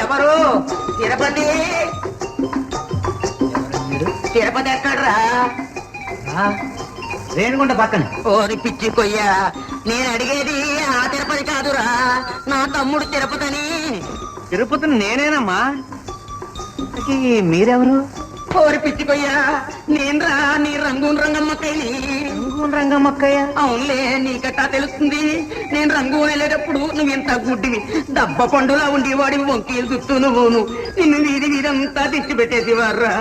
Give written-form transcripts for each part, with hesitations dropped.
ఎవరు? తిరుపతి తిరుపతి ఎక్కడ్రా? రేణుగుంట పక్కన. ఓరి పిచ్చి కొయ్యా, నేను అడిగేది ఆ తిరుపతి కాదురా, నా తమ్ముడు తిరుపతి అని. తిరుపతిని నేనేనమ్మా. మీరెవరు? ఓరి పిచ్చి కొయ్యా, నేనురా నీ రంగూన్ రంగమ్మక్కయ్యని. రంగమ్మక్కయ్య? అవునులే, నీకట్టా తెలుస్తుంది. నేను రంగు వెళ్ళేటప్పుడు నువ్వు ఇంత గుడ్డివి, దబ్బ పండులా ఉండేవాడివి, వంకీలు చుట్టూ నువ్వును. నిన్ను వీధి వీధంతా తెచ్చి పెట్టేసేవారురా.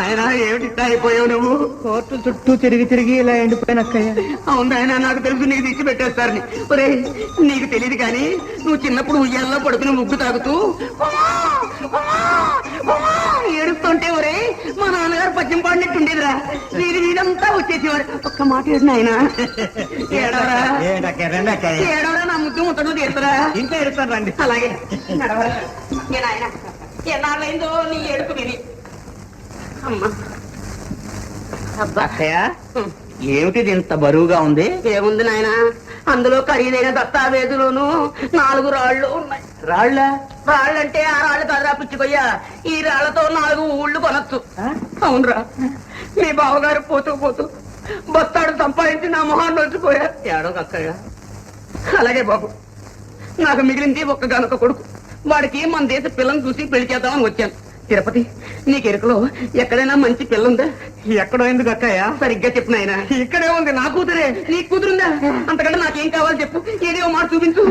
ఆయన ఏమిటి అయిపోయావు నువ్వు? కోర్టు చుట్టూ తిరిగి తిరిగి ఇలా ఎండిపోయినక్కయ్య. అవును ఆయన, నాకు తెలుసు నీకు తెచ్చి పెట్టేస్తారని. ఒరే నీకు తెలియదు కానీ నువ్వు చిన్నప్పుడు ఉయ్యాల్లో పడుకుని ముగ్గు తాగుతూ ఏడుస్తుంటే ఒరే మా నాన్నగారు పద్యం పాడినట్టుండేదిరా. వీధి వీధంతా వచ్చేసేవారు. ఒక్క మాట వేసిన ఆయన ఏడవరా ఏడవరా, నా ముద్దు ముట్టడు తీరుతారా? ఇంకా ఎడుతాను రండి. అలాగే నడవరా. ఆయన ఎన్నాళ్ళైందో నీ ఏడుపు విని. అమ్మా అబ్బా అక్కయ్య, ఏమిటిది ఇంత బరువుగా ఉంది? ఏముంది నాయన, అందులో ఖరీదైన దస్తావేజులోను 4 రాళ్ళు ఉన్నాయి. రాళ్ళ? రాళ్ళంటే ఆ రాళ్ళు కదరా పిచ్చుకొయ్యా, ఈ రాళ్లతో 4 ఊళ్ళు కొనొచ్చు. అవునరా, మీ బావగారు పోతూ పోతూ బస్తాడు సంపాదించి నా మొహాన్ని వచ్చిపోయారు. ఏడో అక్కయ్య. అలాగే బాబు, నాకు మిగిలింది ఒక్కగానొక్క కొడుకు. వాడికి మన దేశ పిల్లని చూసి పెళ్లి చేద్దామని వచ్చాను. తిరుపతి, నీకు ఎరుకలో ఎక్కడైనా మంచి పిల్ల ఉందా? ఎక్కడో ఎందుకు అక్కయ్య? సరిగ్గా చెప్పు నాయన. ఇక్కడే ఉంది, నా కూతురే. నీ కూతురుందా? అంతకంటే నాకేం కావాలి చెప్పు, ఏదో మాట చూపించు.